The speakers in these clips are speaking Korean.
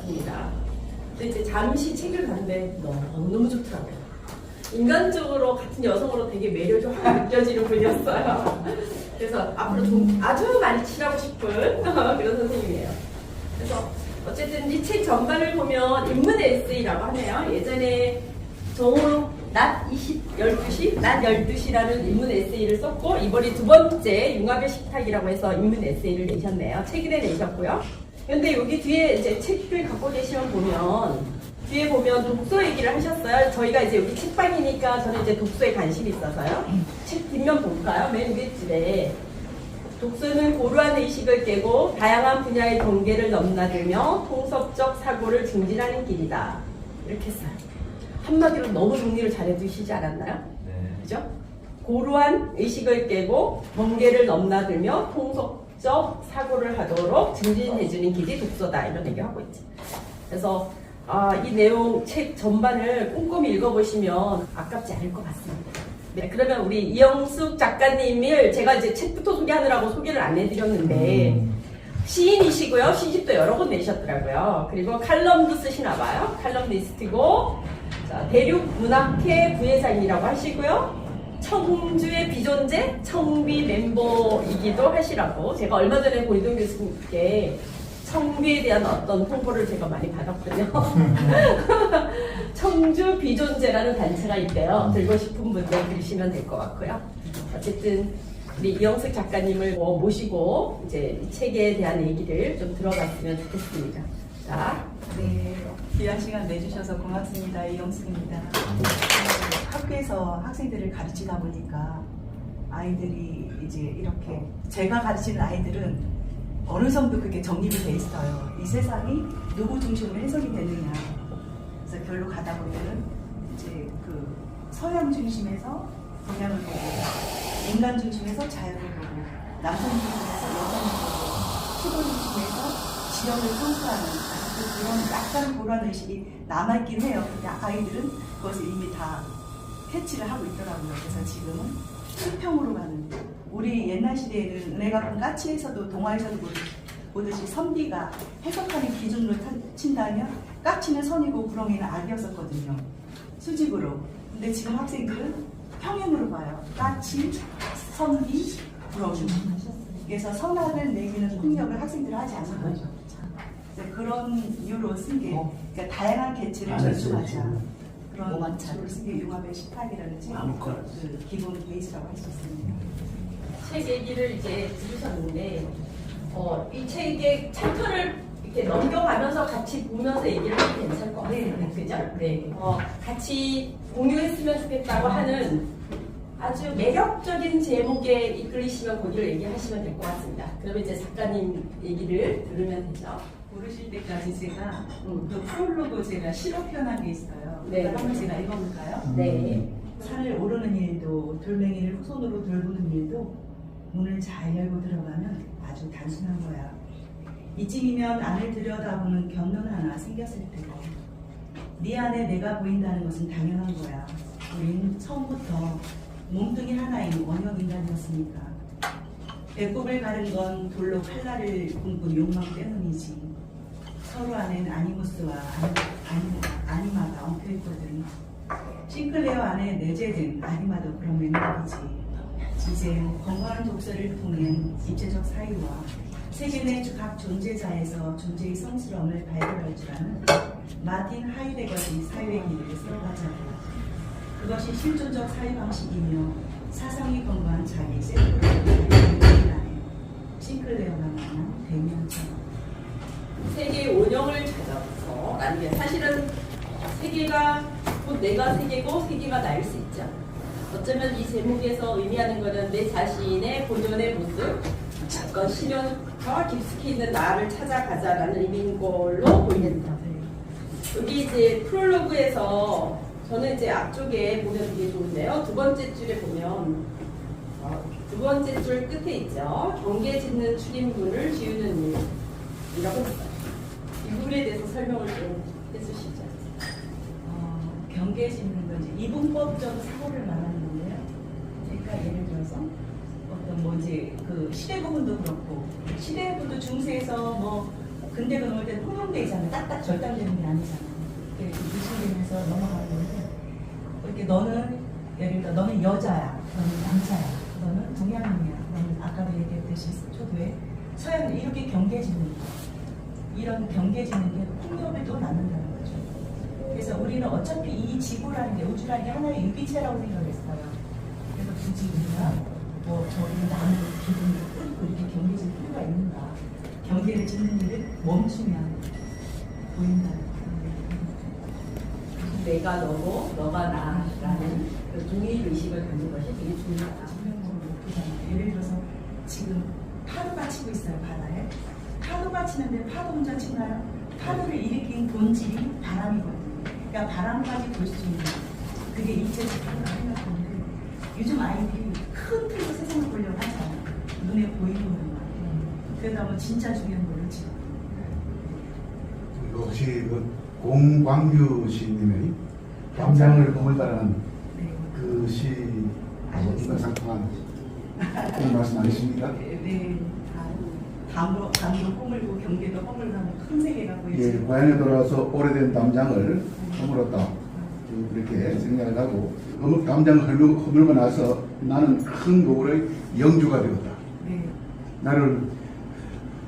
같습니다. 근데 이제 잠시 책을 봤는데 너무 좋더라고요. 인간적으로 같은 여성으로 되게 매력이 확 느껴지는 분이었어요. 그래서 앞으로 좀 아주 많이 친하고 싶은 그런 선생님이에요. 그래서 어쨌든 이 책 전반을 보면 인문 에세이라고 하네요. 예전에 정호 낮 12시라는 인문 에세이를 썼고, 이번에 두 번째 융합의 식탁이라고 해서 인문 에세이를 내셨네요. 최근에 내셨고요. 근데 여기 뒤에 이제 책을 갖고 계시면 뒤에 보면 독서 얘기를 하셨어요. 저희가 이제 여기 책방이니까 저는 이제 독서에 관심이 있어서요. 책 뒷면 볼까요? 맨 위에 줄에 독서는 고루한 의식을 깨고 다양한 분야의 경계를 넘나들며 통섭적 사고를 증진하는 길이다. 이렇게 써요. 한마디로 너무 정리를 잘해 두시지 않았나요? 네. 그죠? 고루한 의식을 깨고 경계를 넘나들며 통섭적 사고를 하도록 증진해주는 길이 독서다. 이런 얘기하고 있지. 그래서 이 내용 책 전반을 꼼꼼히 읽어보시면 아깝지 않을 것 같습니다. 네, 그러면 우리 이영숙 작가님을 제가 이제 책부터 소개하느라고 소개를 안 해드렸는데 시인이시고요. 시집도 여러 권 내셨더라고요. 그리고 칼럼도 쓰시나 봐요. 칼럼니스트고, 자, 대륙문학회 부회장이라고 하시고요. 청주의 비존재 청비 멤버이기도 하시라고. 제가 얼마 전에 고이동 교수님께 청비에 대한 어떤 홍보를 제가 많이 받았거든요. 청주 비존재라는 단체가 있대요. 들고 싶은 분들 들으시면 될 것 같고요. 어쨌든 우리 이영숙 작가님을 모시고 이제 이 책에 대한 얘기를 좀 들어봤으면 좋겠습니다. 자, 네, 귀한 시간 내주셔서 고맙습니다. 이영숙입니다. 학교에서 학생들을 가르치다 보니까 아이들이 이제 이렇게 제가 가르치는 아이들은 어느 정도 그게 정립이 돼 있어요. 이 세상이 누구 중심으로 해석이 되느냐. 그래서 결로 가다 보면은 이제 그 서양 중심에서 동양을 보고, 인간 중심에서 자연을 보고, 남성 중심에서 여성을 보고, 시골 중심에서 지역을 선수하는 그런 약간 그런 의식이 남아있긴 해요. 근데 아이들은 그것을 이미 다 캐치를 하고 있더라고요. 그래서 지금은 수평으로 가는. 우리 옛날 시대에는 은혜가 까치에서도 동화에서도 보듯이 선비가 해석하는 기준으로 친다면 까치는 선이고 구렁이는 악이었었거든요. 수직으로. 근데 지금 학생들은 평행으로 봐요. 까치, 선비, 구렁이. 그래서 선악을 내기는 폭력을 학생들은 하지 않는 거죠. 그런 이유로 쓴 게 그러니까 다양한 개체를 존중하자. 그런 식으로 쓴 게 융합의 식탁이라는 책의 그 기본 베이스라고 할 수 있습니다. 책 얘기를 이제 들으셨는데 이 책의 챕터를 이렇게 넘겨가면서 같이 보면서 얘기를 해도 괜찮을 것 같아요. 네. 그죠? 네. 같이 공유했으면 좋겠다고 하는 아주 매력적인 제목에 이끌리시면 거기를 얘기하시면 될 것 같습니다. 그러면 이제 작가님 얘기를 들으면 되죠. 모르실 때까지 제가 그 프롤로그 제가 시로 표현한 게 있어요. 네. 한번 제가 읽어볼까요? 네. 산을 오르는 일도 돌멩이를 후손으로 돌보는 일도 문을 잘 열고 들어가면 아주 단순한 거야. 이쯤이면 안을 들여다보는 견눈 하나 생겼을 테고 네 안에 내가 보인다는 것은 당연한 거야. 우린 처음부터 몸뚱이 하나인 원형 인간이었으니까. 배꼽을 가른 건 돌로 칼날을 꿈꾼 욕망 때문이지. 서로 안엔 아니무스와 아니마가 엉켜있거든. 싱클레어 안에 내재된 아니마도 그런 맥락이지. 이제 건강한 독서를 통해 입체적 사유와 세계 내 각 존재자에서 존재의 성스러움을 발견할 줄 아는 마틴 하이데거의 사유의 길을 세워가자고. 그것이 실존적 사유 방식이며 사상이 건강한 자기 셀프를 이루는 싱클레어가 말하는 대면처럼. 세계의 원형을 찾아서 라는 게 사실은 세계가 곧 내가 세계고 세계가 나일 수 있죠. 어쩌면 이 제목에서 의미하는 것은 내 자신의 본연의 모습, 어떤 실현 더 깊숙이 있는 나를 찾아가자라는 의미인 걸로 보입니다. 여기 이제 프롤로그에서 저는 이제 앞쪽에 보면 되게 좋은데요. 두 번째 줄에 보면 두 번째 줄 끝에 있죠. 경계 짓는 출입문을 지우는 일이라고 했어요. 이 부분에 대해서 설명을 좀 해주시죠. 경계 짓는 건 이제 이분법적 사고를 말하는 건데요. 그러니까 예를 들어서 어떤 뭐 이제 그 시대 부분도 그렇고 시대 부분도 중세에서 뭐 근데도 넣을 때는 통용돼 있잖아요. 딱딱 절단되는 게 아니잖아요. 이렇게 미술되면서 넘어가는 건데 이렇게 너는 예를 들어 너는 여자야, 너는 남자야, 너는 동양인이야, 너는 아까도 얘기했듯이 초도에 서양은 이렇게 경계짓는 거, 이런 경계짓는 게 폭력을 또 낳는다는 거죠. 그래서 우리는 어차피 이 지구라는 게 우주라는 게 하나의 유기체라고 생각했어요. 그래서 굳이 우리가 뭐 저기 나무 기둥을 뿌리고 이렇게 경계질 필요가 있는가? 경계를 짓는 일을 멈추면 보인다는 거예요. 내가 너고 너가 나라는 그 동일 의식을 갖는 것이 되게 중요하다. 증명적으로 높이잖아요. 예를 들어서 지금 파도가 치고 있어요, 바다에. 파도가 치는데 파도 혼자 치나요? 파도를 일으킨 본질이 바람이거든요. 그러니까 바람까지 볼 수 있는 그게 일체적이라고 생각하는데 요즘 아이들이 큰 틀로 세상을 보려고 하지 않아요. 눈에 보이는 것만. 그러다 보면 진짜 중요한 걸 놓치고. 혹시 그 공광규 시님의 담장을 거물다라는 네. 그 시 인간상통한 그런 말씀 아니십니까? 네. 담으로 허물고 경계도 허물고 큰 세계가 보이죠. 예, 고향에 돌아와서 오래된 담장을 허물었다. 그렇게 생각을 하고 담장을 허물고 나서 나는 큰 노을의 영주가 되었다. 네. 나를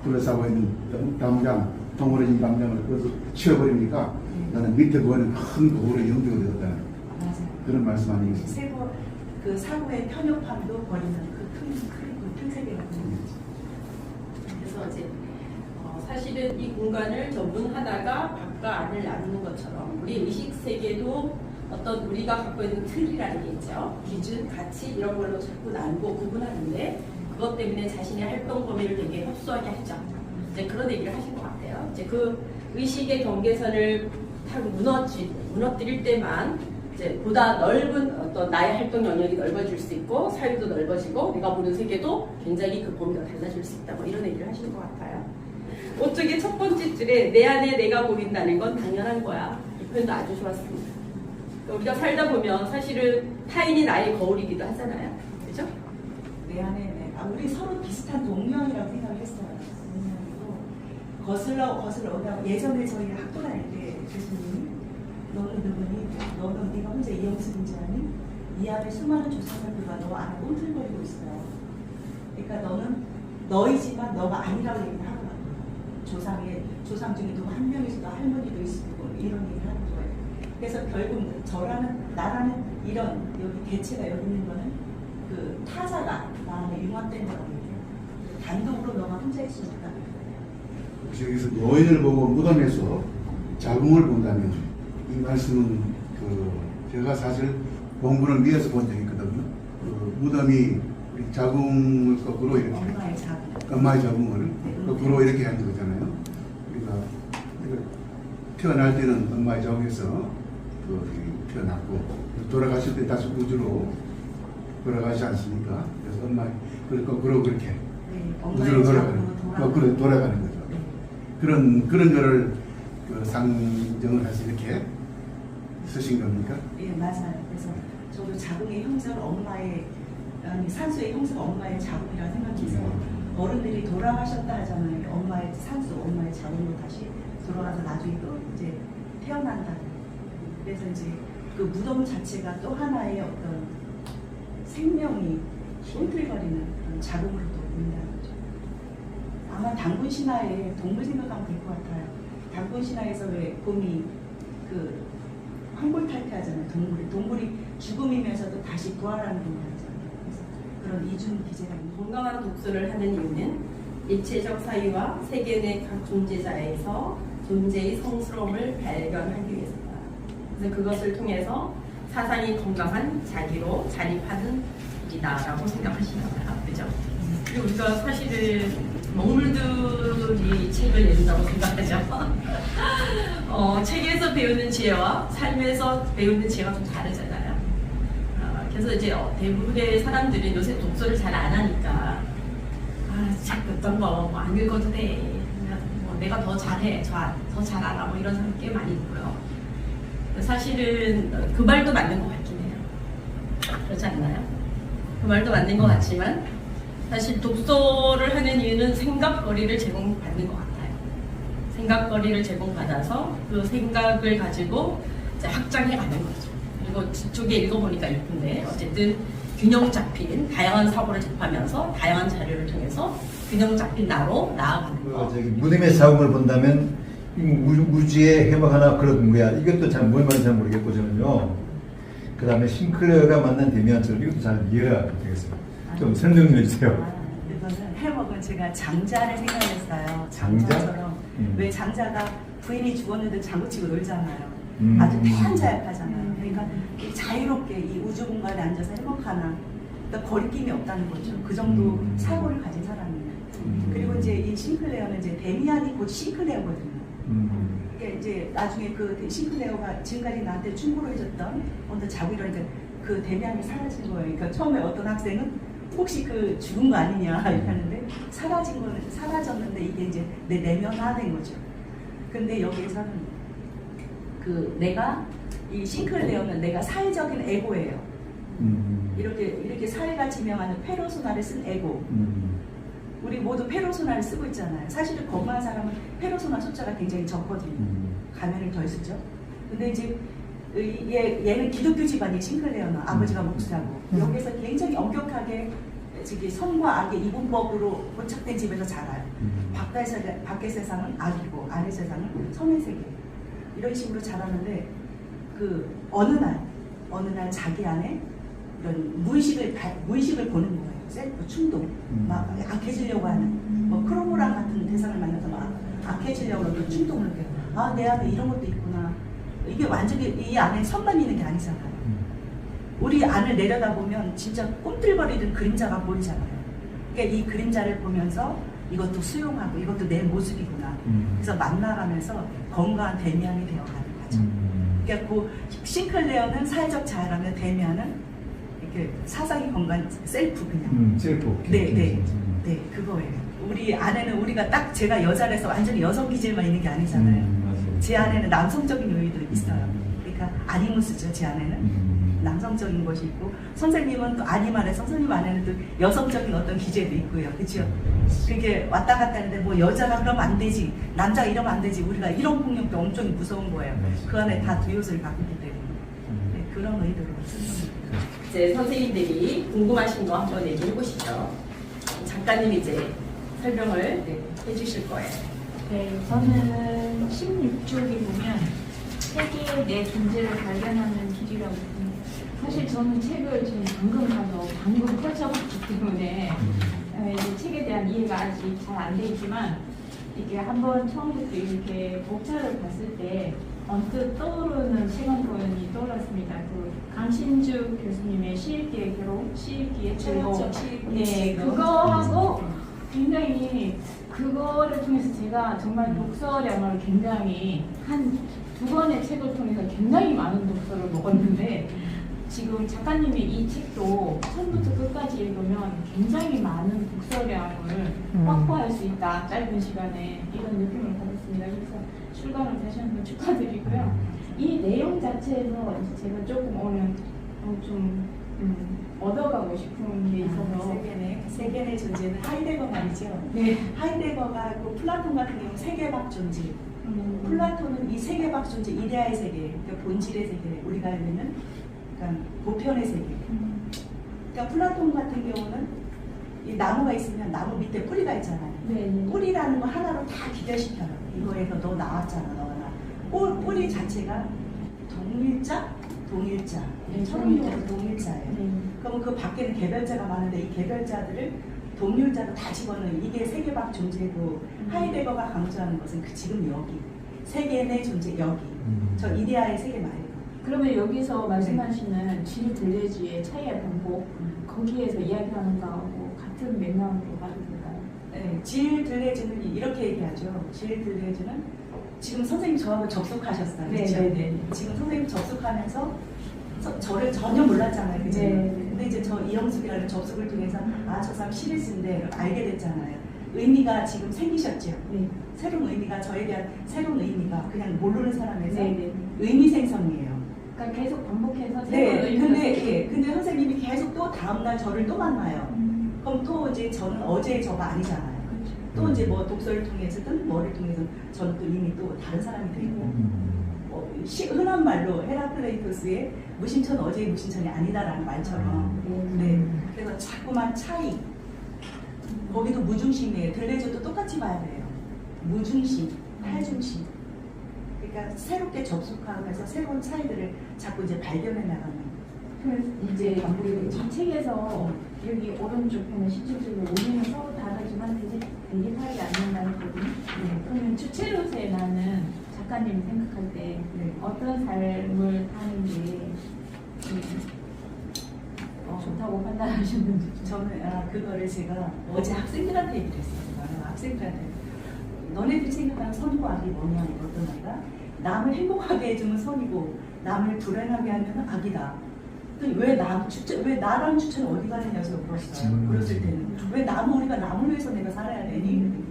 둘러싸고 있는 담장, 동물의 담장을 그래서 치워버리니까 나는 밑에 보이는 큰 노을의 영주가 되었다는 맞아요. 그런 말씀 아니겠습니까? 세고 그 사고의 편협함도 버리는 큰 세계가 보이는 거죠. 그래서 이제 사실은 이 공간을 전문 하나가 밖과 안을 나누는 것처럼 우리 의식 세계도 어떤 우리가 갖고 있는 틀이라는 게 있죠. 기준, 가치 이런 걸로 자꾸 나누고 구분하는데 그것 때문에 자신의 활동 범위를 되게 협소하게 하죠. 이제 그런 얘기를 하신 것 같아요. 이제 그 의식의 경계선을 타고 무너뜨릴 때만 이제 보다 넓은 어떤 나의 활동 영역이 넓어질 수 있고 사유도 넓어지고 내가 보는 세계도 굉장히 그 범위가 달라질 수 있다. 뭐 이런 얘기를 하시는 것 같아요. 오쪽에 첫 번째 줄에 내 안에 내가 보인다는 건 당연한 거야. 이 표현도 아주 좋았습니다. 우리가 살다 보면 사실은 타인이 나의 거울이기도 하잖아요. 그죠? 내 안에 우리 서로 비슷한 동명이라고 생각을 했어요. 동명이고 거슬러 오다가 예전에 저희 학교 다닐 때 교수님이 너는 누구니? 너는 네가 혼자 이영숙인지 아니? 이 안에 수많은 조상들과 너 안에 꿈틀거리고 있어요. 그러니까 너는 너이지만 너가 아니라고 얘기를 하더라고요. 조상 중에 누구 한 명이서도 할머니도 있고 이런 얘기를 하는 거예요. 그래서 결국 나라는 이런 여기 개체가 여기 있는 거는 그 타자가 나 안에 융합된 거라고 얘기해요. 단독으로 너가 혼자 있을 수 없다. 혹시 여기서 여인을 보고 무덤에서 자궁을 본다면 이 말씀은 제가 사실 공부를 위해서 본 적이 있거든요. 무덤이 자궁을 거꾸로 이렇게 엄마의 자궁을 거꾸로 이렇게 하는 거잖아요. 우리가 태어날 때는 엄마의 자궁에서 태어났고 돌아가실 때 다시 우주로 돌아가지 않습니까? 그래서 엄마의 거꾸로 그렇게 우주로 거꾸로 돌아가는 거죠. 그런 거를 상정을 해서 이렇게 쓰신 겁니까? 예, 맞아요. 그래서 저도 자궁의 형상을 산소의 형상 엄마의 자궁이라 생각해서 어른들이 돌아가셨다 하잖아요. 엄마의 산소, 엄마의 자궁으로 다시 돌아가서 나중에 또 이제 태어난다. 그래서 이제 그 무덤 자체가 또 하나의 어떤 생명이 꿈틀거리는 그런 자궁으로도 보인다는 거죠. 아마 단군 신화에 동물 생각하면 될 것 같아요. 단군 신화에서 왜 곰이 그 황골탈퇴하잖아요. 동물이 죽음이면서도 다시 부활하는 동물이잖아요. 그래서 그런 이중 기제가 있는 건강한 독서를 하는 이유는 입체적 사유와 세계 내 각 존재자에서 존재의 성스러움을 발견하기 위해서다. 그래서 그것을 통해서 사상이 건강한 자기로 자립하는 일이다라고 생각하시나 봐요. 그죠? 그리고 우리가 사실은 먹물들이 책을 낸다고 생각하죠. 책에서 배우는 지혜와 삶에서 배우는 지혜가 좀 다르잖아요. 그래서 이제 대부분의 사람들이 요새 독서를 잘 안 하니까 책 어떤 거 안 읽어도 돼. 내가 더 잘해, 더 잘 알아. 뭐 이런 사람 꽤 많이 있고요. 사실은 그 말도 맞는 것 같긴 해요. 그렇지 않나요? 그 말도 맞는 것 같지만 사실 독서를 하는 이유는 생각거리를 제공받는 것 같아요. 생각거리를 제공받아서 그 생각을 가지고 이제 확장해 가는 거죠. 그리고 뒤쪽에 읽어보니까 예쁜데 어쨌든 균형 잡힌 다양한 사고를 접하면서 다양한 자료를 통해서 균형 잡힌 나로 나아가는 거. 저기 무덤의 자궁을 본다면 우주의 해방 하나 그런 거야. 이것도 잘 뭔 말인지 잘 모르겠고 저는요. 그 다음에 싱클레어가 만난 데미안처럼 이것도 잘 이해가 되겠어요. 좀 설명 좀 해주세요. 이거는 해먹은 제가 장자를 생각했어요. 장자? 장자처럼. 왜 장자가 부인이 죽었는데 장구치고 놀잖아요. 음. 아주 편자약하잖아요. 그러니까 이 자유롭게 이 우주 공간에 앉아서 해먹하나. 그러니까 거리낌이 없다는 거죠. 그 정도 사고를 가진 사람이에요. 그리고 이제 이 싱클레어는 이제 데미안이 곧 싱클레어거든요. 이게 이제 나중에 그 싱클레어가 지금까지 나한테 충고를 해줬던 어떤 자고 이러니까 그 데미안이 사라진 거예요. 그러니까 처음에 어떤 학생은 혹시 그 죽은 거 아니냐 이렇게 하는데 사라진 거는 사라졌는데 이게 이제 내 내면화된 거죠. 근데 여기에서는 그 내가 이 싱클레어는 내가 사회적인 에고예요. 이렇게 사회가 지명하는 페르소나를 쓴 에고. 우리 모두 페르소나를 쓰고 있잖아요. 사실은 건강한 사람은 페르소나 숫자가 굉장히 적거든요. 가면을 덜 쓰죠. 근데 이제 얘는 기독교 집안이 싱클레어는 아버지가 목사고 여기서 굉장히 엄격하게 저기 선과 악의 이분법으로 고착된 집에서 자라요. 밖의 세상은 악이고 안의 세상은 선의 세계. 이런 식으로 자라는데 그 어느 날 자기 안에 이런 무의식을 보는 거예요. 셀프 충동, 막 악해지려고 하는 뭐 크로모랑 같은 대상을 만나서 막 악해지려고 하는 충동을 느껴요. 아, 내 안에 이런 것도 있구나. 이게 완전히 이 안에 선만 있는 게 아니잖아요. 우리 안을 내려다보면 진짜 꿈틀거리는 그림자가 보이잖아요. 그러니까 이 그림자를 보면서 이것도 수용하고 이것도 내 모습이구나. 그래서 만나가면서 건강한 데미안이 되어가는 거죠. 그러니까 그 싱클레어는 사회적 자아라면 데미안은 이렇게 사상이 건강 셀프 그냥. 셀프. 네, 그거예요. 우리 안에는 우리가 딱 제가 여자라서 완전히 여성 기질만 있는 게 아니잖아요. 제 안에는 남성적인 요인도 있어요. 그러니까 아니무스죠, 제 안에는. 남성적인 것이 있고 선생님은 또 아니말에서 선생님 안에는 또 여성적인 어떤 기제도 있고요. 그렇죠? 그게 왔다 갔다 하는데 뭐 여자가 그러면 안 되지, 남자가 이러면 안 되지. 우리가 이런 폭력도 엄청 무서운 거예요. 그 안에 다 두 요소를 갖고 있기 때문에. 네, 그런 의도로 쓰는 겁니다. 이제 선생님들이 궁금하신 거 한번 얘기해 보시죠. 작가님 이제 설명을 해주실 거예요. 네, 저는 16쪽에 보면 세계의 내 존재를 발견하는 길이라고 봅니다. 사실 저는 책을 지금 방금 사서 방금 펼쳐봤기 때문에 이 책에 대한 이해가 아직 잘 안 돼 있지만 이게 한번 처음부터 이렇게 목차를 봤을 때 언뜻 떠오르는 책 한 권이 떠올랐습니다. 그 강신주 교수님의 시읽기의 괴로움, 시읽기의 즐거움. 네, 그거하고 굉장히 그거를 통해서 제가 정말 독서량을 굉장히 한 2권의 책을 통해서 굉장히 많은 독서를 먹었는데 지금 작가님의 이 책도 처음부터 끝까지 읽으면 굉장히 많은 독서량을 확보할 수 있다. 짧은 시간에 이런 느낌을 받았습니다. 그래서 출간을 다시 한번 축하드리고요. 이 내용 자체에서 제가 조금 오늘 좀 얻어가고 싶은 게 있어서 세계의 존재는 하이데거 말이죠. 네. 하이데거가 그 플라톤 같은 경우 세계박 존재. 플라톤은 이 세계박 존재, 이데아의 세계, 그러니까 본질의 세계, 우리가 알고 있는 그러니까 보편의 세계. 그러니까 플라톤 같은 경우는 이 나무가 있으면 나무 밑에 뿌리가 있잖아요. 네. 뿌리라는 거 하나로 다 기별시켜요. 이거에서 너 나왔잖아, 너나. 뿌리 자체가 동일자. 네, 철학용어로 동일자예요. 네. 그러면 그 밖에는 개별자가 많은데 이 개별자들을 동률자로 다 집어넣는 이게 세계박 존재고 하이데거가 강조하는 것은 그 지금 여기 세계 내 존재 여기 저 이데아의 세계 말이에요. 그러면 여기서 말씀하시는 질 들레지의 차이의 반복 거기에서 이야기하는 거하고 같은 맥락으로 봐도 될까요? 네, 질 들레즈는 이렇게 얘기하죠. 질 들레즈는 지금 선생님 저하고 접속하셨어요. 네, 그렇죠? 네, 네. 지금 선생님 접속하면서 저를 전혀 몰랐잖아요. 그죠? 네. 근데 이제 저 이영숙이라는 접속을 통해서 아, 저 사람 시리즈인데 알게 됐잖아요. 의미가 지금 생기셨죠? 네. 새로운 의미가 저에 대한 새로운 의미가 그냥 모르는 사람에서 네. 의미 생성이에요. 그러니까 계속 반복해서 네, 근데 선생님이 계속 또 다음날 저를 또 만나요. 그럼 또 이제 저는 어제의 저가 아니잖아요. 그렇죠. 또 이제 뭐 독서를 통해서든 뭐를 통해서든 저는 또 이미 또 다른 사람이 되고 흔한 말로 헤라클레이토스의 무신천 어제의 무신천이 아니다라는 말처럼 네. 그래서 자꾸만 차이 거기도 무중심이에요. 들레즈도 똑같이 봐야 돼요. 무중심, 탈중심. 그러니까 새롭게 접속하면서 새로운 차이들을 자꾸 이제 발견해 나가는. 그래서 이제 우리 이 책에서 여기 오른쪽 편에 실질적으로 우리는 서로 다르지만 대립하지 않는다는 거거든요. 네. 그러면 주체로서의 나는 작가님이 생각할 때 네. 어떤 삶을 사는 게 좋다고 판단하셨는지. 저는 그거를 제가 어제 학생들한테 얘기를 했어요. 학생들한테 너네들이 생각하는 선이고 악이 뭐냐 어떤 아이가 남을 행복하게 해주면 선이고 남을 불행하게 하면 악이다. 왜 나랑 주체는 어디 가느냐고 물었어요. 그랬을 때는 왜 우리가 남을 위해서 내가 살아야 되니?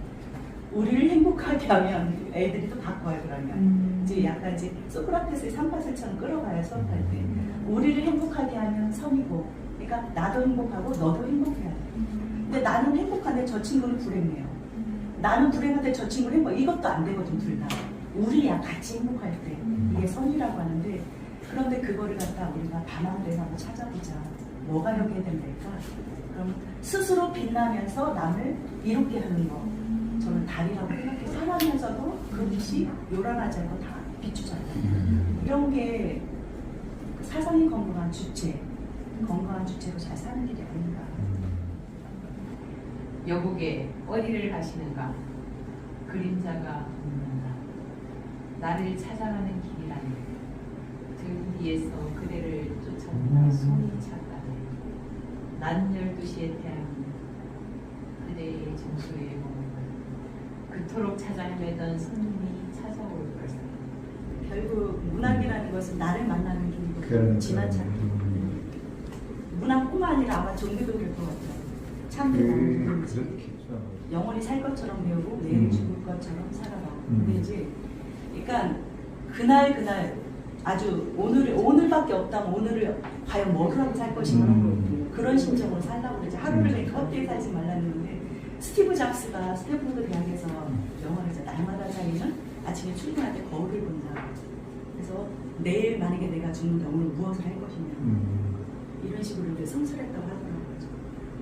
우리를 행복하게 하면 애들이 또 바꿔요. 그러면 이제 약간 이제 소크라테스의 삼파술처럼 끌어가요. 수업할 때 우리를 행복하게 하면 선이고, 그러니까 나도 행복하고 너도 행복해야 돼. 근데 나는 행복한데 저 친구는 불행해요. 나는 불행한데 저 친구는 행복. 이것도 안 되거든 둘 다. 우리야 같이 행복할 때 이게 선이라고 하는데. 그런데 그거를 갖다 우리가 밤하늘에서 한번 찾아보자. 뭐가 여기에 된달까? 그럼 스스로 빛나면서 남을 이롭게 하는 거. 저는 달이라고 생각해요. 살아면서도 그릇이 요란하지 않고 다 비추잖아요. 이런 게 사상이 건강한 주체, 건강한 주체로 잘 사는 길이 아닌가. 여국에 어디를 가시는가? 그림자가 묻는다. 나를 찾아가는 길이라니. 등 뒤에서 그대를 쫓아온다. 손이 찼다네. 낮 12시의 태양, 그대의 정수에 머물고 그토록 찾아 헤매던 손님이 찾아올 것을. 결국 문학이라는 것은 나를 만나는 길이고 지나치는 문학뿐만 아니라 아마 종교도 그럴 것 같아요. 참되는 영원히 살 것처럼 배우고 내일 죽을 것처럼 살아가고. 근데 이제 그러니까 그날 아주 오늘밖에 없다면 오늘을 과연 뭐를 하고 살 것인가 그런 심정으로 살라고 그러지. 하루를 내가 헛되이 살지 말라는데 스티브 잡스가 스탠포드 대학에서 영화를 이제 날마다 자기는 아침에 출근할 때 거울을 본다. 그래서 내일 만약에 내가 죽는다 오늘 무엇을 할 것이냐 이런 식으로 이제 성찰했다고 하더라고요.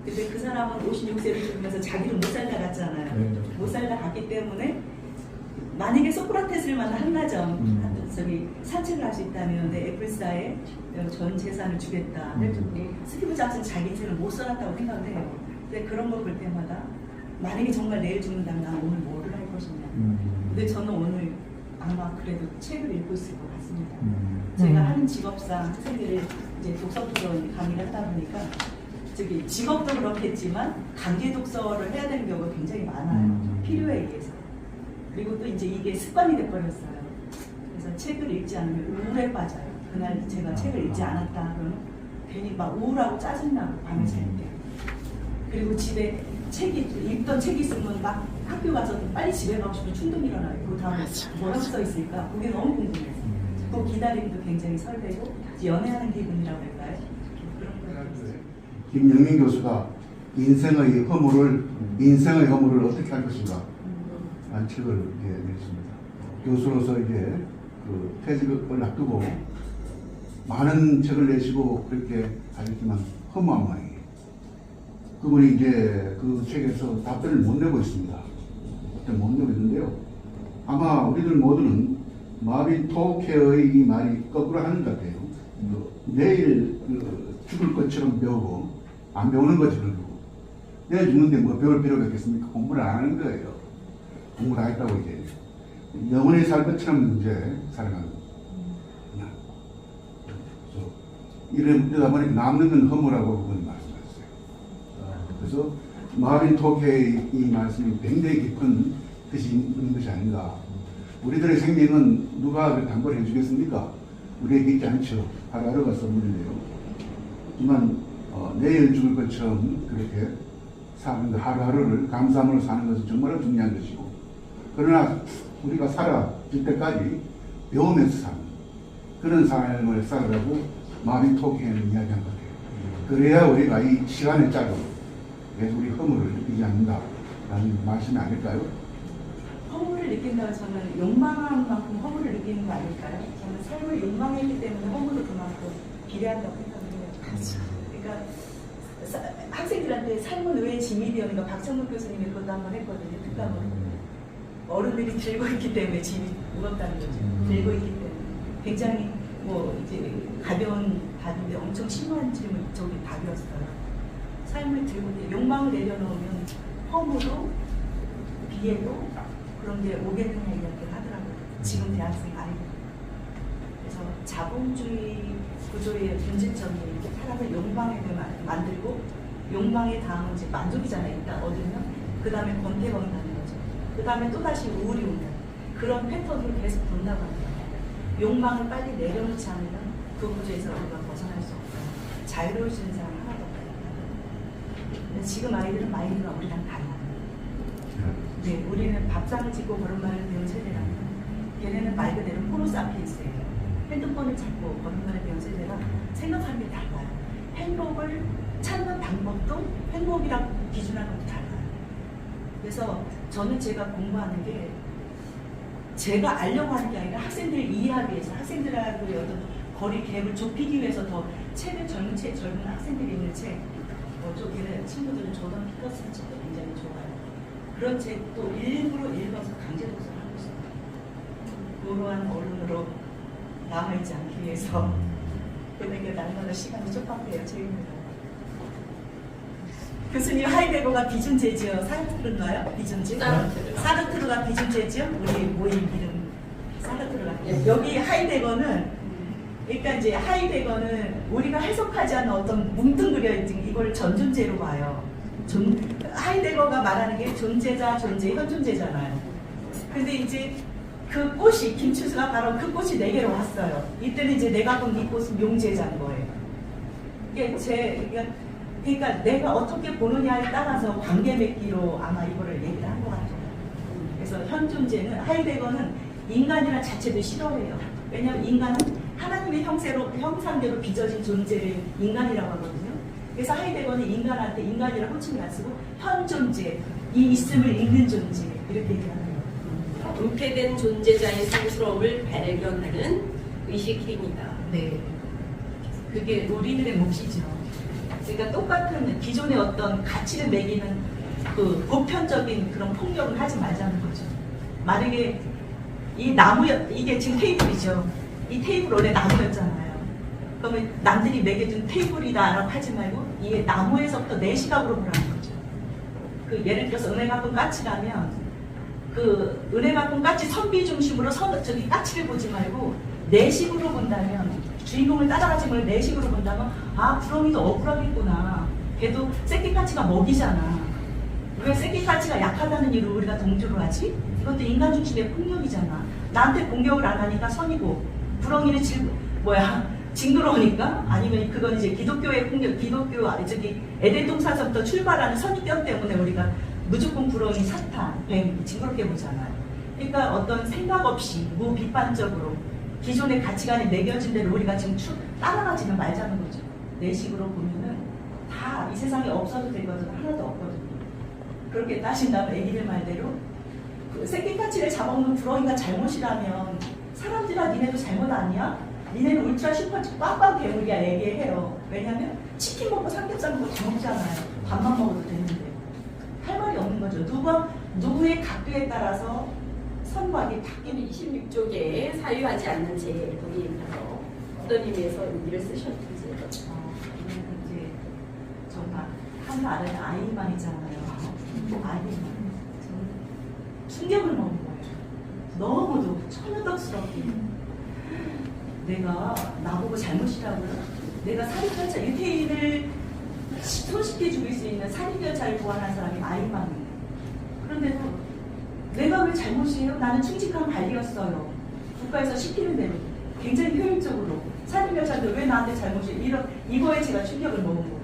근데 그 사람은 56세를 죽으면서 자기는 못 살다 갔잖아요. 못 살다 갔기 때문에 만약에 소크라테스를 만나 한나점 저기 산책을 할 수 있다면 내 애플사에 전 재산을 주겠다. 스티브 잡스는 자기 인생을 못 살았다고 생각을 해요. 근데 그런 걸 볼 때마다 만약에 정말 내일 죽는다면 난 오늘 뭐를 할 것이냐. 근데 저는 오늘 아마 그래도 책을 읽고 있을 것 같습니다. 제가 하는 직업상 학생들을 이제 독서토론 강의를 하다 보니까 저기 직업도 그렇겠지만 강제 독서를 해야 되는 경우가 굉장히 많아요. 필요에 의해서. 그리고 또 이제 이게 습관이 돼버렸어요. 그래서 책을 읽지 않으면 우울에 빠져요. 그날 제가 책을 읽지 않았다 그러면 괜히 막 우울하고 짜증나고 밤에 잘 때. 그리고 집에 읽던 책이 있으면 막 학교 가서 빨리 집에 가고 싶은 충동이 일어나요. 그 다음에 뭐라고 써 있을까? 그게 너무 궁금해서. 그 기다림도 굉장히 설레고 연애하는 기분이라고 할까요? 그런 거예요. 김영민 교수가 인생의 허물을 어떻게 할 것인가 라는 책을 냈습니다. 교수로서 이제 그 퇴직을 앞두고 많은 책을 내시고 그렇게 하셨지만 허무한 모양이에요. 그분이 이제 그 책에서 답변을 못 내고 있습니다. 못 내고 있는데요. 아마 우리들 모두는 마빈 토케의 이 말이 거꾸로 하는 것 같아요. 내일 죽을 것처럼 배우고 안 배우는 것처럼 배우고 내일 죽는데 뭐 배울 필요가 있겠습니까? 공부를 안 하는 거예요. 공부를 하겠다고 이제 영원히 살 것처럼 이제 살아가는 그냥 이러다 보니까 남는 건 허무라고 그분이 말씀하셨어요. 그래서 마빈 토케의 이 말씀이 굉장히 깊은 뜻이 있는 것이 아닌가. 우리들의 생명은 누가 담보를 해주겠습니까? 우리에게 있지 않죠. 하루하루가 선물인데요. 하지만 내일 죽을 것처럼 그렇게 사는 것, 하루하루를 감사함으로 사는 것은 정말 중요한 것이고, 그러나 우리가 살아질 때까지 배우면서 사는 그런 삶을 살아가고 마빈 토케는 이야기한 것 같아요. 그래야 우리가 이 시간의 짝으로 우리 허물을 느끼지 않는다라는 라는 말씀이 아닐까요? 허물을 느낀다고 저는 욕망한 만큼 허물을 느끼는 거 아닐까요? 저는 삶을 욕망했기 때문에 허물을 그만큼 비례한다고 생각해요. 그러니까 학생들한테 삶은 왜 짐이 되었는가 박정국 교수님이 그것도 한번 했거든요. 특강으로. 어른들이 들고 있기 때문에 짐이 무겁다는 거죠. 들고 있기 때문에. 굉장히 뭐 이제 가벼운 답인데 엄청 심오한 질문 저기 답이었어요. 삶을 들고 있는데 욕망을 내려놓으면 허무도 비애도 그런 게 오겠느냐 이야기를 하더라고요. 지금 대학생 아이들. 그래서 자본주의 구조의 문제점이 사람을 욕망에 만들고 욕망의 다음은 이제 만족이잖아요. 일단 얻으면 그 다음에 권태가 온다는 거죠. 그 다음에 또 다시 우울이 온다. 그런 패턴으로 계속 돈나갑니다. 욕망을 빨리 내려놓지 않으면 그 구조에서 우리가 벗어날 수 없어요. 자유로워지는 사람 하나도 없어요. 지금 아이들은 마인드가 우리랑 달라요. 네, 우리는 밥상을 짓고 걸음마를 배운 세대라면 걔네는 말 그대로 호모사피엔스예요. 핸드폰을 잡고 걸음마를 배운 세대라 생각하는 게 달라요. 행복을 찾는 방법도 행복이라고 기준하는 것도 달라요. 그래서 저는 제가 공부하는 게 제가 알려고 하는 게 아니라 학생들을 이해하기 위해서 학생들하고의 어떤 거리 갭을 좁히기 위해서 더 책을 젊은 학생들이 읽는 책 저기는 친구들은 조던 피터슨 책도 굉장히 좋아요. 그런 책도 일부러 읽어서 강제 독서를 하고 있어요. 그러한 언론으로 남아있지 않기 위해서. 그러니까 날마다 시간이 촉박해요. 책입니다. 교수님 하이데거가 비준제지요. 사르트르인가요? 비준제? 사르트르가 비준제지요? 우리 모임 이름 사르트르가. 여기 하이데거는 그러니까 이제 하이데거는 우리가 해석하지 않은 어떤 뭉뚱그려 있는 이걸 전존재로 봐요. 하이데거가 말하는 게 존재자, 존재, 현존재잖아요. 근데 이제 그 꽃이 김추수가 바로 그 꽃이 내게로 왔어요. 이때는 이제 내가 본 이 꽃은 용재자인 거예요. 이게 그러니까 내가 어떻게 보느냐에 따라서 관계 맺기로 아마 이거를 얘기를 한 것 같아요. 그래서 현존재는 하이데거는 인간이라는 자체도 싫어해요. 왜냐하면 인간은 하나님의 형상대로 빚어진 존재를 인간이라고 하거든요. 그래서 하이데거는 인간한테 인간이라고 호칭을 안 쓰고 현존재, 이 있음을 읽는 존재 이렇게 얘기하는 거예요. 은폐된 존재자의 상스러움을 발견하는 의식입니다. 네, 그게 우리들의 몫이죠. 그러니까 똑같은 기존의 어떤 가치를 매기는 그 보편적인 그런 폭력을 하지 말자는 거죠. 만약에 이 나무, 이게 지금 테이블이죠. 이 테이블 원래 나무였잖아요. 그러면 남들이 매겨준 테이블이다라고 하지 말고 이게 나무에서부터 내 시각으로 보라는 거죠. 그 예를 들어서 은혜 갚은 까치라면 그 은혜 갚은 까치 선비 중심으로 저기 까치를 보지 말고 내 식으로 본다면 주인공을 따라가지 말고 내 식으로 본다면 아 구렁이도 억울하겠구나. 걔도 새끼까치가 먹이잖아. 왜 새끼까치가 약하다는 이유로 우리가 동조를 하지? 이것도 인간 중심의 폭력이잖아. 나한테 공격을 안 하니까 선이고 구렁이는 징그러우니까 아니면 그건 이제 기독교의 폭력, 저기 에덴동산서부터 출발하는 선입견 때문에 우리가 무조건 구렁이, 사탄, 뱀 징그럽게 보잖아요. 그러니까 어떤 생각 없이 무비판적으로 기존의 가치관이 매겨진 대로 우리가 지금 따라가지는 말자는 거죠. 내 식으로 보면은 다 이 세상에 없어도 될 것은 하나도 없거든요. 그렇게 따진다면 애기들 말대로 그 새끼까치를 잡아먹는 구렁이가 잘못이라면 사람들아 니네도 잘못 아니야? 니네는 울트라 슈퍼 빵빵 괴물이야 얘기해요. 왜냐면 치킨 먹고 삼겹살 먹고 다 먹잖아요. 밥만 먹어도 되는데 할 말이 없는 거죠. 누구의 각도에 따라서 선박이 바뀌는 26쪽에 사유하지 않는 제 거기에서 어떤 의미에서 의미를 쓰셨는지. 이제 정말 한 말은 아이만이잖아요. 아이만. 충격을 먹은 거예요. 너무도 천연덕스럽게. 내가 나보고 잘못이라고요? 내가 살인결자 유태인을 손쉽게 죽일 수 있는 살인결자를 보완한 사람이 아이만이에요. 그런데도 내가 왜 잘못이에요? 나는 충직한 관리였어요. 국가에서 시키는 대로 굉장히 효율적으로 살인결자인데 왜 나한테 잘못이에요? 이거에 제가 충격을 먹은 거예요.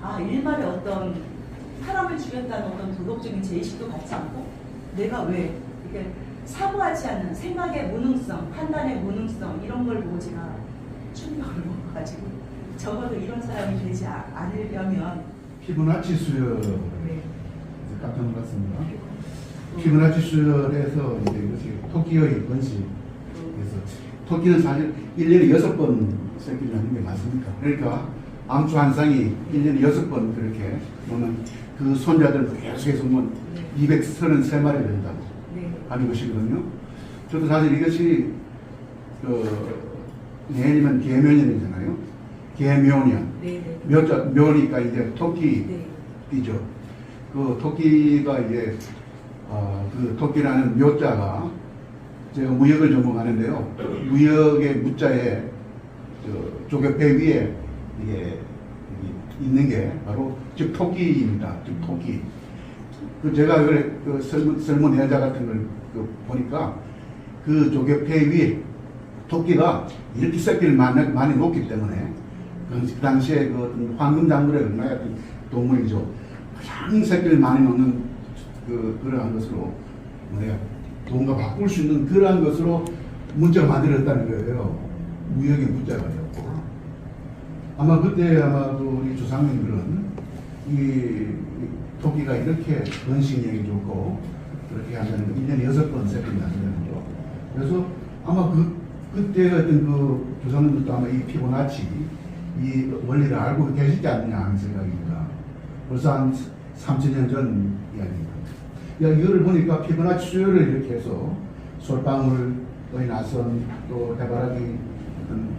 아, 일말의 어떤 사람을 죽였다는 어떤 도덕적인 제의식도 갖지 않고 내가 왜 이렇게 사고하지 않는 생각의 무능성, 판단의 무능성 이런 걸 보고 제가 충격을 먹어가지고 적어도 이런 사람이 되지 않으려면 피부나치 수혈 네. 깜짝 놀랐습니다. 피브나치 수혈에서 이제 이것이 토끼의 번식. 그래서 토끼는 사실 1년에 6번 새끼를 낳는 게 맞습니까? 그러니까 암수 한상이 1년에 6번 그렇게 보면 그 손자들 계속해서 보면 233마리 된다고 네. 하는 것이거든요. 저도 사실 이것이 내년이면 계묘년이잖아요. 계묘년. 네. 묘니까 이제 토끼 네. 이죠. 그 토끼가 이제 그 토끼라는 묘자가 제가 무역을 전공하는데요. 무역의 무자에 조개배 위에 이게 있는 게 바로 즉 토끼입니다. 즉 토끼. 그 제가 그 설문 내자 같은 걸 보니까 그 조개배 위에 토끼가 이렇게 새끼를 많이 놓기 때문에 그 당시에 그 어떤 황금 작물에 얼마나 같은 동물이죠. 가장 새끼를 많이 놓는 그러한 것으로 뭐야 뭔가 바꿀 수 있는 그러한 것으로 문자가 만들어졌다는 거예요. 무역의 문자가요. 아마 그때 아마 그 우리 조상님들은 이 토끼가 이렇게 번식력이 좋고 그렇게 한다는 거 1년에 6번 새끼를 낳는다는 거. 그래서 아마 그때 어떤 그 조상님들도 아마 이 피보나치 이 원리를 알고 계시지 않느냐 하는 생각입니다. 벌써 한 3000년 전 이야기입니다. 이거를 보니까 피보나치 수요를 이렇게 해서 솔방울, 또이 나선, 또 해바라기,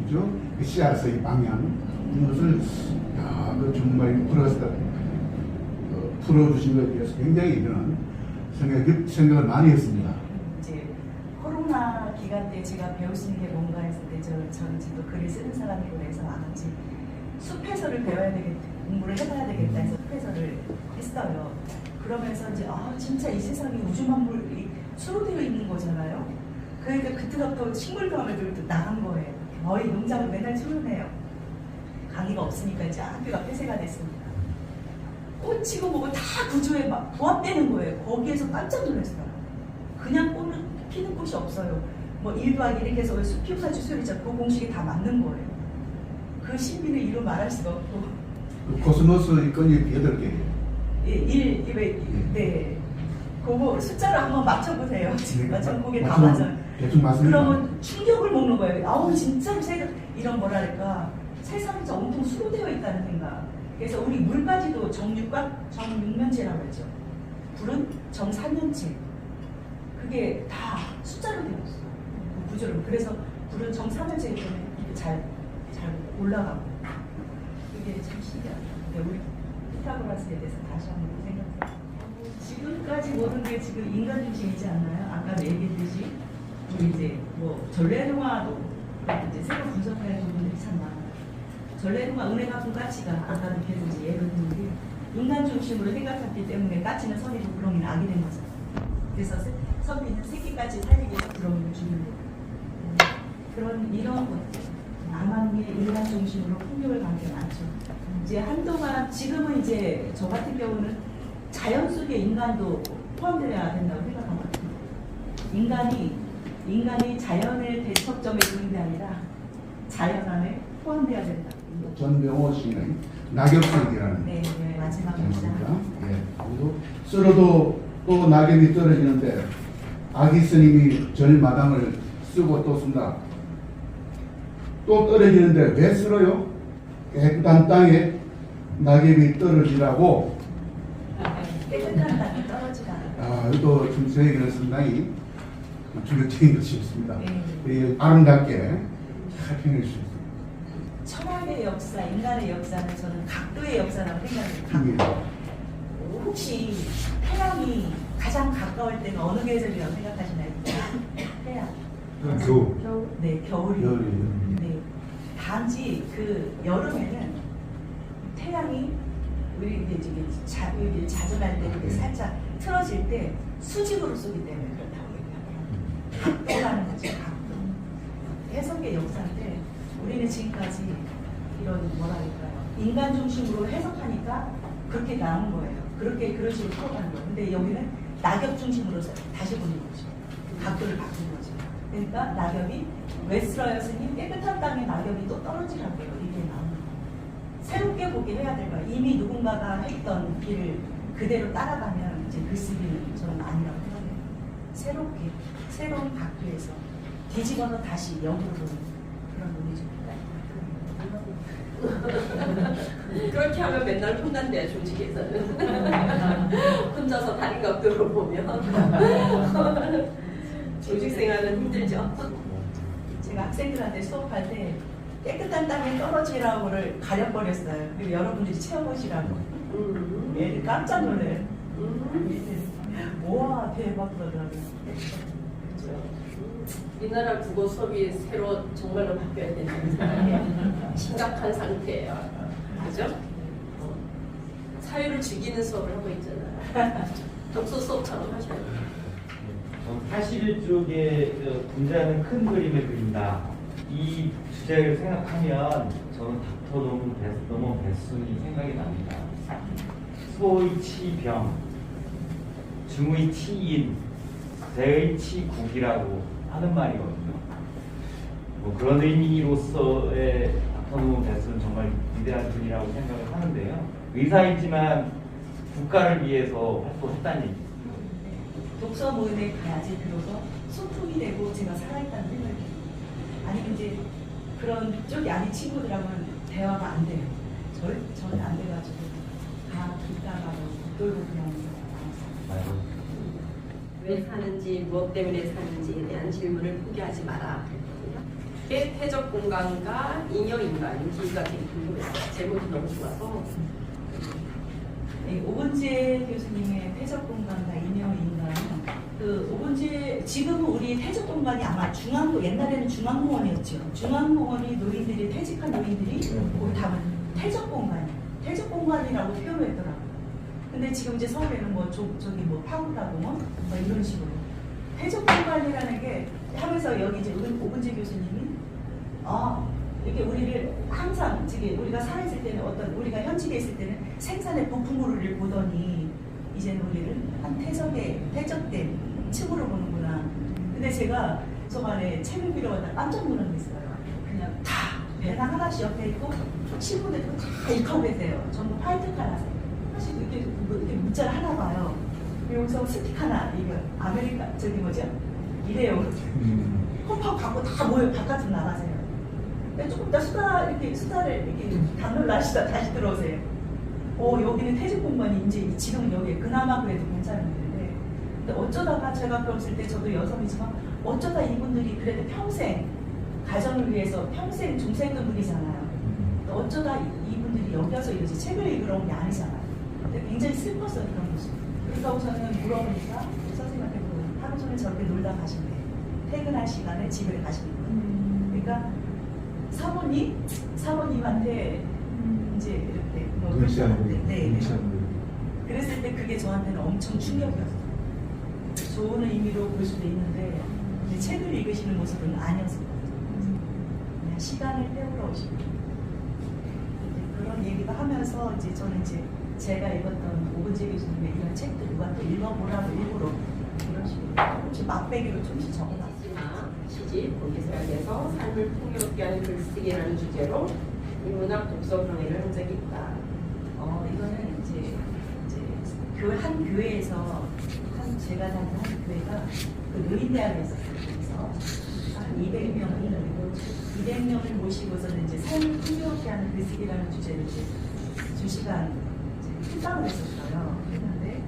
그죠? 씨앗의 방향, 이것을, 그 정말 풀어주신 것에 대해서 굉장히 저는 생각을 많이 했습니다. 이제 코로나 기간 때 제가 배울 수 있는 게 뭔가 했을 때 저는 또 글을 쓰는 사람이고 해서 아버지 숲해설을 배워야 되겠다, 공부를 해봐야 되겠다 해서 숲해설을 했어요. 그러면서 이제 진짜 이 세상이 우주 만물이 수로되어 있는 거잖아요. 그러니까 그때부터 식물과학을 또 나간 거예요. 거의 농장을 맨날 출근해요. 강의가 없으니까 이제 학교가 폐쇄가 됐습니다. 꽃이고 뭐고 다 구조에 막 부합되는 거예요. 거기에서 깜짝 놀랐어요. 그냥 꽃은 피는 꽃이 없어요. 뭐 1 더하기 이렇게 해서 피부사치 수열이죠. 그 공식이 다 맞는 거예요. 그 신비는 이루 말할 수가 없고. 코스모스 건이 8개. 네. 그거 숫자로 한번 맞춰보세요. 지금 맞춰 그게 다 맞추면 맞아요. 대충 맞습니다. 그러면 충격을 먹는 거예요. 아우 진짜 이런 뭐랄까 세상이 엄청 수로되어 있다는 생각. 그래서 우리 물까지도 정육면체라고 했죠. 불은 정삼면체. 그게 다 숫자로 되어 있어요. 그 구조로. 그래서 불은 정삼면체이기 때문에 이렇게 잘 올라가고. 그게 참 신기하다. 우리 피타고라스에 대해서 다시 한번 생각해요. 지금까지 모든 게 지금 인간 중심이지 않나요? 아까 얘기했듯이 우리 이제 뭐 전래동화도 이제 새로 분석하는 부분들이 참 많아요. 전래동화 은혜 갚은 까치가 아까도 계속 이제 예를 드는데 인간 중심으로 생각했기 때문에 까치는 선이고 구렁이는 악이 된 거죠. 그래서 선비는 새끼까지 살리기 위해서 구렁이를 죽이는 그런 이런 것들 남한의 인간 중심으로 풍요를 가는 게 많죠. 이제 한동안 지금은 이제 저 같은 경우는 자연 속에 인간도 포함되어야 된다고 생각합니다. 인간이 자연의 대척점에 두는 게 아니라 자연 안에 포함되어야 된다. 전병호 씨의 낙엽상이라는 네, 마지막입니다. 예. 그리고 쓸어도 또 낙엽이 떨어지는데 아기 스님이 절마당을 쓰고 또 쓴다. 또 떨어지는데 왜 쓸어요? 깨끗한 땅에 낙엽이 떨어지라고. 깨끗한 땅이 떨어지라. 이것도 좀 저에게는 상당히 충격적인 것이 있습니다. 네. 아름답게 잘 표현할 수 있습니다. 철학의 역사, 인간의 역사는 저는 각도의 역사라고 생각합니다. 혹시 태양이 가장 가까울 때는 어느 계절이라고 생각하시나요? 태양. 겨울. 네, 겨울이. 겨울이요. 네. 단지 그 여름에는 태양이 우리 이제 자전할 때 이렇게 살짝 틀어질 때 수직으로 쏘기 때문에 그렇다고 얘기합니다. 각도라는 거죠, 각도. 해석의 역사인데 우리는 지금까지 이런 뭐랄까요 인간 중심으로 해석하니까 그렇게 나온 거예요. 그런 식으로 풀어가는 거예요. 근데 여기는 낙엽 중심으로 다시 보는 거죠. 각도를 바꾼 거죠. 그러니까 낙엽이 왜 쓰러였으니 깨끗한 땅에 낙엽이 또 떨어지라고요. 이게 나오는 거예요. 새롭게 보게 해야 될 거예요. 이미 누군가가 했던 길을 그대로 따라가면 이제 글쓰기는 저는 아니라고 생각해요. 새롭게 새로운 각도에서 뒤집어서 다시 영으로 보는 그런 논의죠. 그렇게 하면 맨날 혼난대요, 조직에서는. 혼자서 다른 각도로 보면. 조직 생활은 힘들죠. 제가 학생들한테 수업할 때 깨끗한 땅에 떨어지라고를 가려버렸어요. 그리고 여러분들이 채워보시라고. 얘들 깜짝 놀래요. 우와 대박 그러더라고요. 우리나라 국어 수업이 새로 정말로 바뀌어야 된다는 생각이 심각한 상태예요. 그죠? 사회를 즐기는 수업을 하고 있잖아요. 독서 수업처럼 하셔야 돼요. 81쪽에 분자는 큰 그림을 그린다. 이 주제를 생각하면 저는 닥터 노먼 베슨이 생각이 납니다. 소의 치병, 중의 치인, 대의 치국이라고 하는 말이거든요. 뭐 그런 의미로서의 닥터 노먼 베슨은 정말 위대한 분이라고 생각을 하는데요. 의사이지만 국가를 위해서 활동했다는 얘기죠. 독서 모임에 가야지 비로소 소통이 되고 제가 살아있다는 생각이 들어요. 아니 이제 그런 쪽이 아닌 친구들하고는 대화가 안 돼요. 저는 안 돼가지고 다 듣다가 돌고 그냥 나왔어요. 왜 사는지, 무엇 때문에 사는지에 대한 질문을 포기하지 마라. 태적 공간과 잉여 인간, 여기가 되게 궁금했어요. 제목이 너무 좋아서. 오은재 교수님의 태적 공간과 잉여 인간. 그 오은재 지금은 우리 태적 공간이 아마 옛날에는 중앙공원이었죠. 중앙공원이 노인들이 퇴직한 노인들이 거기 담은 태적 공간, 태적 공간이라고 표현했더라고요. 근데 지금 이제 서울에는 뭐 저기 뭐 파고다공원 뭐 이런 식으로 태적 공간이라는 게 하면서 여기 이제 오은재 교수님이 이렇게 우리를 항상 우리가 살아있을 때는 우리가 현직에 있을 때는 생산의 부품으로를 보더니 이제는 우리를 한 퇴적된 층으로 보는구나. 근데 제가 저번에 책을 빌어봤다 깜짝 놀랐어요. 그냥 다 배낭 하나씩 옆에 있고 친구들도 다 읽고 계세요. 전부 화이트 칼라. 사실 이렇게 문자를 하나 봐요. 여기서 스틱 하나, 이거 아메리카 이래요. 컵하고 갖고 다 모여 바깥으로 나가세요. 근데 조금 더 수다를 이렇게 담을 하시다 다시 들어오세요. 여기는 퇴직 공간이 이제 지금 여기 그나마 그래도 괜찮은데, 근데 어쩌다가 제가 그랬을 때 저도 여성이지만 어쩌다 이분들이 그래도 평생 가정을 위해서 평생 종사했던 분이잖아요. 어쩌다 이분들이 여기 와서 이렇게 책을 읽으러 온 게 아니잖아요. 근데 굉장히 슬펐어요 그런 모습. 그러니까 저는 물어보니까 선생님한테 물어보니까 하루 종일 저렇게 놀다 가신대. 퇴근할 시간에 집에 가시는 거예요. 그러니까 사모님한테 이제 이렇게 눈치 안 보이고, 네. 눈치 안 보이고. 그랬을 때 그게 저한테는 엄청 충격이었어요. 좋은 의미로 볼 수도 있는데 이제 책을 읽으시는 모습은 아니었을 것 같아요. 그냥 시간을 때우러 오시고 그런 얘기도 하면서 이제 저는 이제 제가 읽었던 오은재 교수님의 이런 책들 누가 또 읽어보라고 일부러 이런 식으로 조금씩 맛배기로 조금씩 적어놨어요. 시집, 거기서에서 삶을 풍요롭게 하는 글쓰기라는 주제로 인문학 독서 강의를 한 적이 있다. 이거는 이제 한 교회에서 제가 다니는 한 교회가 그 노인대학에 있었어요. 그래서 한 200명을 모시고서는 이제 삶을 풍요롭게 하는 글쓰기라는 주제로 이제 2시간 출강을 했었어요. 그런데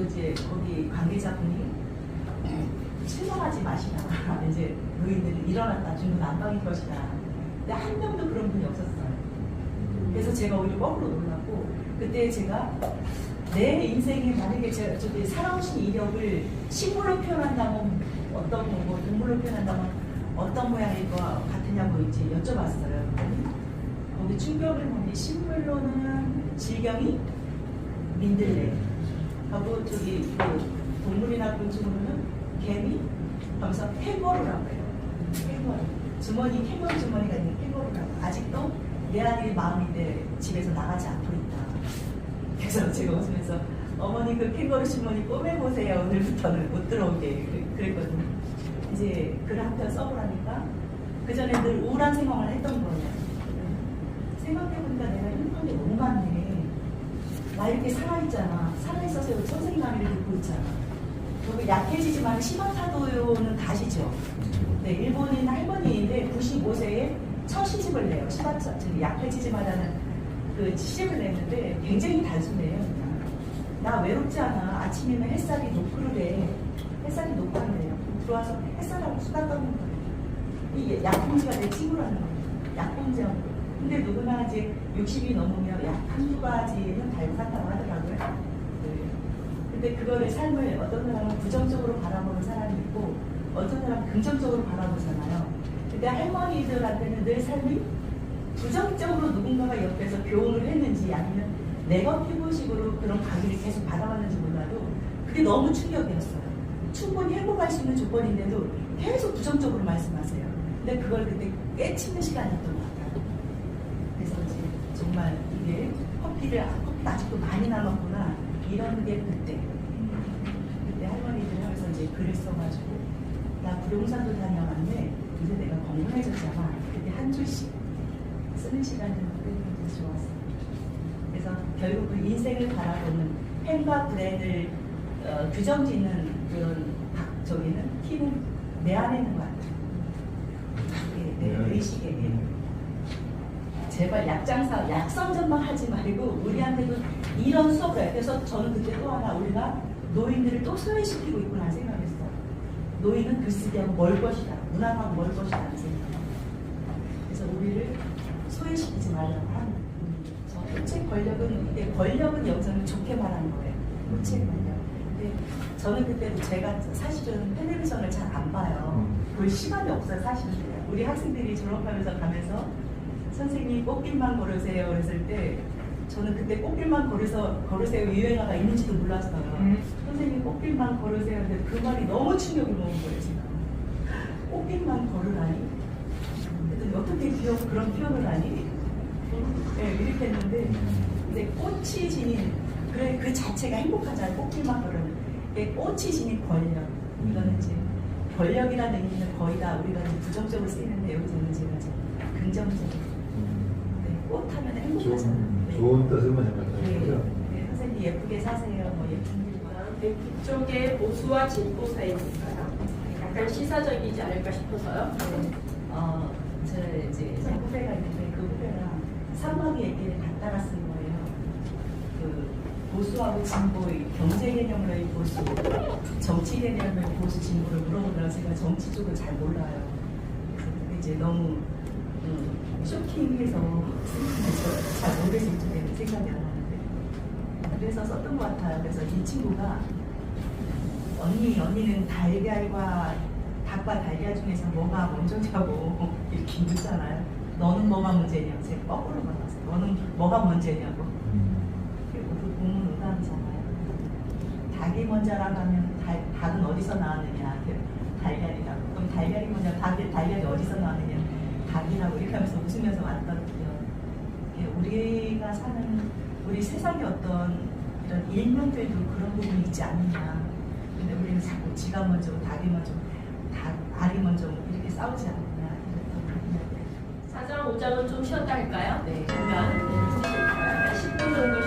이제 거기 관계자분이 실망하지 마시라. 이제 노인들은 일어났다 죽는 안방일 것이다. 근데 한 명도 그런 분이 없었어요. 그래서 제가 오히려 거꾸로 놀랐고, 그때 제가 내 인생에 만약에 제가 살아오신 이력을 식물로 표현한다면 어떤 거고 동물로 표현한다면 어떤 모양일 것 같으냐고 이제 여쭤봤어요. 거기 충격을 보니 식물로는 질경이 민들레 하고 동물이나 곤충으로는 개미, 하면서 캥거루라고 해요. 캥거루. 캥거루 주머니가 있는 캥거루라고. 아직도 내 아들이 마음인데 집에서 나가지 않고 있다. 그래서 제가 웃으면서 어머니 그 캥거루 주머니 꼬매보세요. 오늘부터는 못 들어오게 그랬거든요. 이제 글 한 편 써보라니까 그 전에 늘 우울한 생각을 했던 거예요. 생각해보니까 내가 힘든 게 너무 많네. 나이 이렇게 살아있잖아. 살아있어서 선생님 강의를 듣고 있잖아. 그리고 약해지지만 시바타도요는 다시죠. 네, 일본인 할머니인데 95세에 첫 시집을 내요. 시바타, 약해지지마라는 그 시집을 냈는데 굉장히 단순해요. 나 외롭지 않아. 아침이면 햇살이 노크르래. 햇살이 녹는데요. 들어와서 햇살하고 수다 떠는 거예요. 이게 약봉지가 내 친구라는 거예요. 약봉지하고. 근데 누구나 이제 60이 넘으면 약 한두 가지는 달고 산다고 하더라고요. 네. 근데 그거를 삶을 어떤 사람은 부정적으로 바라보는 사람이 있고 어떤 사람은 긍정적으로 바라보잖아요. 근데 할머니들한테는 늘 삶이 부정적으로 누군가가 옆에서 교훈을 했는지 아니면 네거티브식으로 그런 강의를 계속 받아왔는지 몰라도 그게 너무 충격이었어요. 충분히 행복할 수 있는 조건인데도 계속 부정적으로 말씀하세요. 근데 그걸 그때 깨치는 시간이었던 것 같아요. 그래서 이제 정말 이게 커피가 아직도 많이 남았구나 이런 게 그때 할머니들 하면서 이제 글을 써가지고 나 부동산도 다녀왔는데 이제 내가 건강해졌잖아. 그때 한 줄씩 쓰는 시간이 굉장히 좋았어요. 그래서 결국 그 인생을 바라보는 펜과 브랜을 규정짓는 그런 저기는 키는 내 안에 있는 것 같아요. 내 의식에. 제발 약선전만 하지 말고 우리한테도 이런 수업을 해요. 그래서 저는 그때 또 하나 우리가 노인들을 또 소외시키고 있구나 생각했어요. 노인은 글쓰기하고 멀 것이다. 문학하고 멀 것이라는 생각. 그래서 우리를 소외시키지 말라고 하는. 우체 권력은 여기서는 좋게 말하는 거예요. 우체 권력. 근데 저는 그때 제가 사실은 텔레비전을 잘 안 봐요. 볼 시간이 없어요, 사실은. 우리 학생들이 졸업하면서 가면서 선생님 꽃길만 걸으세요 그랬을 때 저는 그때 꽃길만 걸으세요 유행어가 있는지도 몰랐어요. 선생님 꽃길만 걸으세요 근데 그 말이 너무 충격을 먹은 거예요, 지금. 꽃길만 걸으라니? 그랬더니 어떻게 그런 표현을 하니? 네, 이렇게 했는데 근데 꽃이 지닌 그래 그 자체가 행복하잖아요. 꽃길만 걸으면. 꽃이 지닌 권력. 이거는 이제 권력이라는 의미는 거의 다 우리가 이제 부정적으로 쓰이는데 여기서는 제가 이제 긍정적으로. 네, 꽃 하면 행복하잖아요. 좋은 뜻을만 생각하는 네. 거죠. 네, 선생님 예쁘게 사세요. 뭐 예쁜 일과. 북쪽에 보수와 진보 사이니까요. 약간 시사적이지 않을까 싶어서요. 네. 제 후배가 있는데 그 후배랑 사막의 얘기를 갖다가 쓴 거예요. 그 보수하고 진보의 경제 개념으로의 보수, 정치 개념의 보수 진보를 물어보더라고. 제가 정치 쪽을 잘 몰라요. 그래서 그게 이제 너무 쇼킹해서 잘 모르겠을 줄에는 생각이 안 나는데 그래서 썼던 것 같아요. 그래서 이 친구가 언니는 달걀과 닭과 달걀 중에서 뭐가 먼저냐고 이렇게 묻잖아요. 너는 뭐가 문제냐고. 제가 거꾸로 받았어요. 너는 뭐가 문제냐고. 그리고 그 공은 의감이잖아요. 닭이 먼저라고 하면 닭은 어디서 나왔느냐. 달걀이라고. 그럼 달걀이 먼저 달걀이 어디서 나왔느냐. 닭이라고 이렇게 하면서 웃으면서 왔거든요. 우리가 사는 우리 세상의 어떤 이런 일면들도 그런 부분이 있지 않느냐. 근데 우리는 자꾸 지가 먼저, 닭이 먼저, 알이 먼저 이렇게 싸우지 않느냐. 사장 5장은 좀 쉬었다 할까요? 네. 잠깐 10분 정도